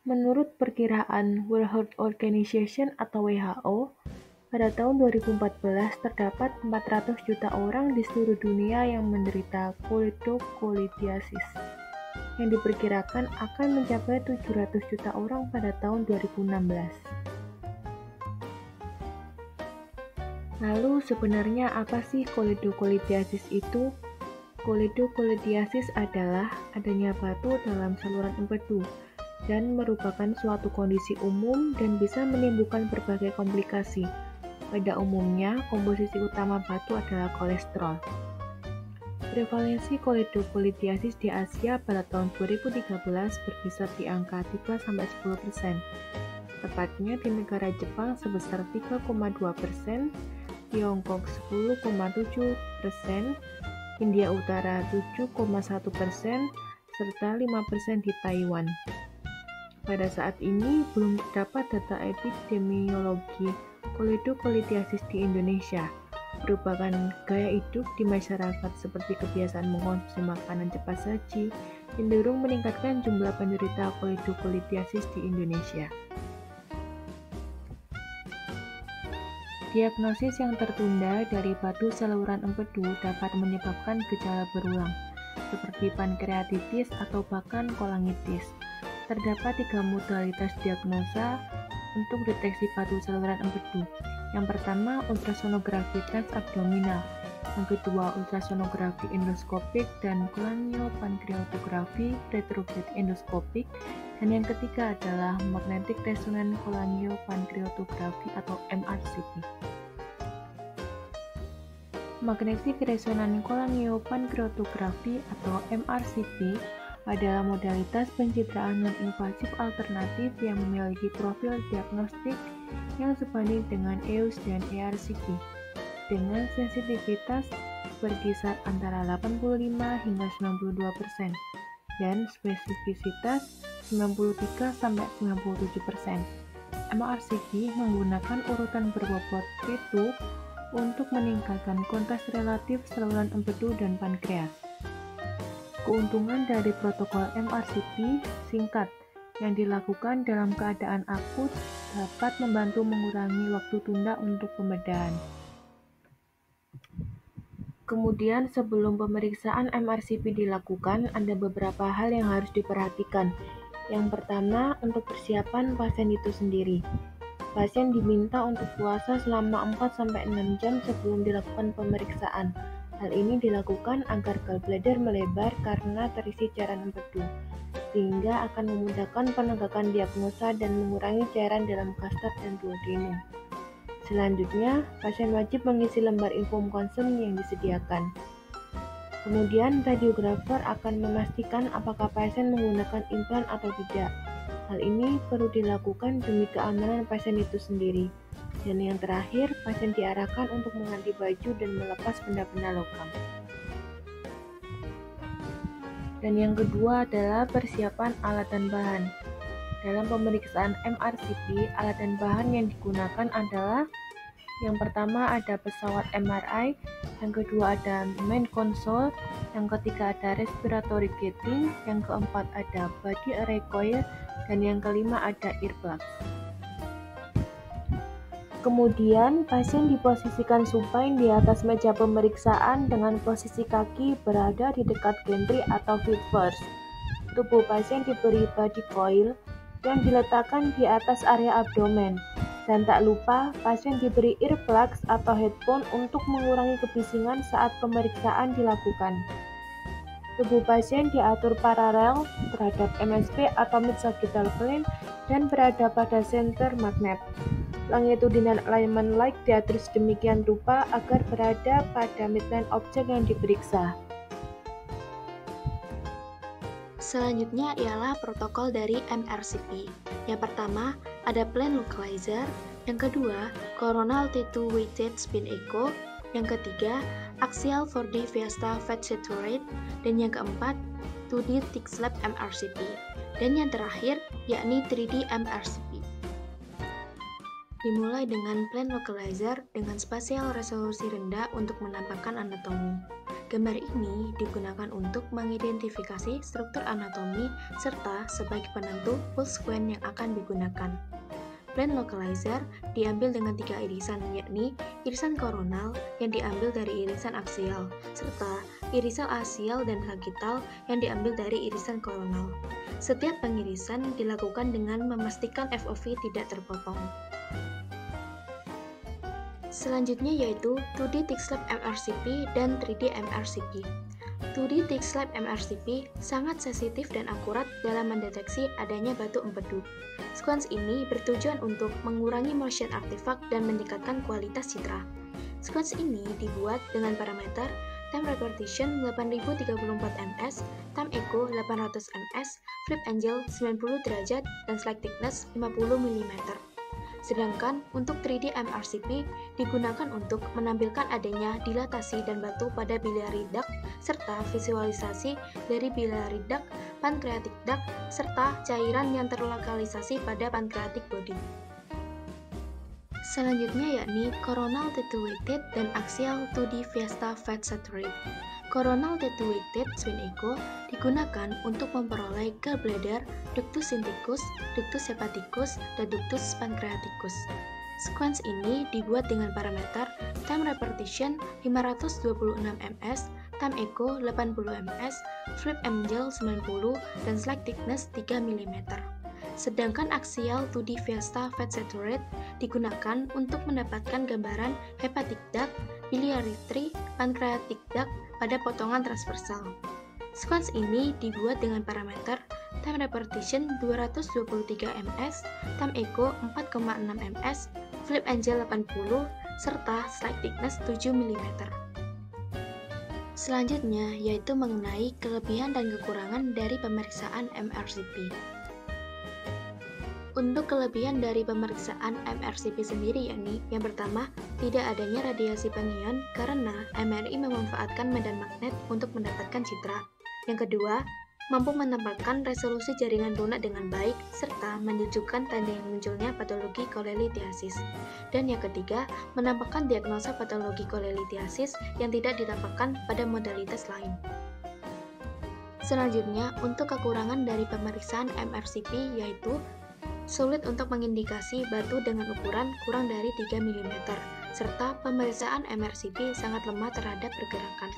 Menurut perkiraan World Health Organization atau WHO, pada tahun 2014 terdapat 400 juta orang di seluruh dunia yang menderita koledocolidiasis, yang diperkirakan akan mencapai 700 juta orang pada tahun 2016. Lalu sebenarnya apa sih koledocolidiasis itu? Koledocolidiasis adalah adanya batu dalam saluran empedu dan merupakan suatu kondisi umum dan bisa menimbulkan berbagai komplikasi. Pada umumnya, komposisi utama batu adalah kolesterol. Prevalensi koledocolidiasis di Asia pada tahun 2013 berkisar di angka 3-10%. Tepatnya di negara Jepang sebesar 3,2%, Tiongkok 10,7%, India Utara 7,1%, serta 5% di Taiwan. Pada saat ini belum terdapat data epidemiologi koledocolidiasis di Indonesia. Merupakan gaya hidup di masyarakat seperti kebiasaan mengkonsumsi makanan cepat saji cenderung meningkatkan jumlah penderita koledocolidiasis di Indonesia. Diagnosis yang tertunda dari batu saluran empedu dapat menyebabkan gejala berulang, seperti pankreatitis atau bahkan kolangitis. Terdapat 3 modalitas diagnosa untuk deteksi batu saluran empedu. Yang pertama, ultrasonografi transabdominal. Yang kedua, ultrasonografi endoskopik dan kolangiopankreatografi retrograde endoskopik. Dan yang ketiga adalah magnetic resonance kolangiopankreatografi atau MRCP. Magnetic resonance kolangiopankreatografi atau MRCP adalah modalitas pencitraan non-invasif alternatif yang memiliki profil diagnostik yang sebanding dengan EUS dan ERCP dengan sensitivitas berkisar antara 85 hingga 92% dan spesifisitas 93-97%. MRCP menggunakan urutan berbobot P2 untuk meningkatkan kontras relatif saluran empedu dan pankreas. Keuntungan dari protokol MRCP singkat yang dilakukan dalam keadaan akut dapat membantu mengurangi waktu tunda untuk pembedahan. Kemudian sebelum pemeriksaan MRCP dilakukan, ada beberapa hal yang harus diperhatikan. Yang pertama, untuk persiapan pasien itu sendiri. Pasien diminta untuk puasa selama 4-6 jam sebelum dilakukan pemeriksaan. Hal ini dilakukan agar gallbladder melebar karena terisi cairan empedu, sehingga akan memudahkan penegakan diagnosa dan mengurangi cairan dalam kastat dan duodenum. Selanjutnya, pasien wajib mengisi lembar inform consent yang disediakan. Kemudian, radiografer akan memastikan apakah pasien menggunakan implan atau tidak. Hal ini perlu dilakukan demi keamanan pasien itu sendiri. Dan yang terakhir, pasien diarahkan untuk mengganti baju dan melepas benda-benda logam. Dan yang kedua adalah persiapan alat dan bahan. Dalam pemeriksaan MRCP, alat dan bahan yang digunakan adalah yang pertama ada pesawat MRI, yang kedua ada main console, yang ketiga ada respiratory gating, yang keempat ada body array coil, dan yang kelima ada earplugs. Kemudian, pasien diposisikan supine di atas meja pemeriksaan dengan posisi kaki berada di dekat gantry atau feet first. Tubuh pasien diberi body coil yang diletakkan di atas area abdomen. Dan tak lupa, pasien diberi earplugs atau headphone untuk mengurangi kebisingan saat pemeriksaan dilakukan. Tubuh pasien diatur paralel terhadap MSP atau mid-sagittal plane dan berada pada center magnet. Longitudinal alignment light diatur sedemikian rupa agar berada pada midline objek yang diperiksa. Selanjutnya ialah protokol dari MRCP. Yang pertama, ada plane localizer. Yang kedua, coronal T2 weighted spin echo. Yang ketiga, axial 4D Fiesta fat saturate. Dan yang keempat, 2D thick slab MRCP. Dan yang terakhir, yakni 3D MRCP. Dimulai dengan plane localizer dengan spasial resolusi rendah untuk menampakkan anatomi. Gambar ini digunakan untuk mengidentifikasi struktur anatomi serta sebagai penentu pulse sequence yang akan digunakan. Plane localizer diambil dengan 3 irisan, yakni irisan koronal yang diambil dari irisan aksial, serta irisan aksial dan sagital yang diambil dari irisan koronal. Setiap pengirisan dilakukan dengan memastikan FOV tidak terpotong. Selanjutnya yaitu 2D thick slab MRCP dan 3D MRCP. 2D thick slab MRCP sangat sensitif dan akurat dalam mendeteksi adanya batu empedu. Sequence ini bertujuan untuk mengurangi motion artifact dan meningkatkan kualitas citra. Sequence ini dibuat dengan parameter time repetition 8034 ms, time echo 800 ms, flip angle 90 derajat, dan slide thickness 50 mm. Sedangkan untuk 3D MRCP digunakan untuk menampilkan adanya dilatasi dan batu pada biliary duct serta visualisasi dari biliary duct, pancreatic duct, serta cairan yang terlokalisasi pada pancreatic body. Selanjutnya yakni coronal attenuated dan axial 2D fiesta fat saturate. Coronal attenuated spin echo digunakan untuk memperoleh gallbladder, ductus synthicus, ductus hepaticus, dan ductus pancreaticus. Sequence ini dibuat dengan parameter time repetition 526 ms, time echo 80 ms, flip angle 90, dan slide thickness 3 mm. Sedangkan axial 2D fiesta fat saturate digunakan untuk mendapatkan gambaran hepatic duct, biliary tree, pancreatic duct pada potongan transversal. Sequence ini dibuat dengan parameter time repetition 223 ms, time echo 4,6 ms, flip angle 80, serta slide thickness 7 mm. Selanjutnya yaitu mengenai kelebihan dan kekurangan dari pemeriksaan MRCP. Untuk kelebihan dari pemeriksaan MRCP sendiri yakni yang pertama, tidak adanya radiasi pengion karena MRI memanfaatkan medan magnet untuk mendapatkan citra. Yang kedua, mampu menempatkan resolusi jaringan lunak dengan baik serta menunjukkan tanda munculnya patologi kolelithiasis. Dan yang ketiga, menampakkan diagnosa patologi kolelithiasis yang tidak ditampakkan pada modalitas lain. Selanjutnya, untuk kekurangan dari pemeriksaan MRCP yaitu sulit untuk mengindikasi batu dengan ukuran kurang dari 3 mm, serta pemeriksaan MRCP sangat lemah terhadap pergerakan.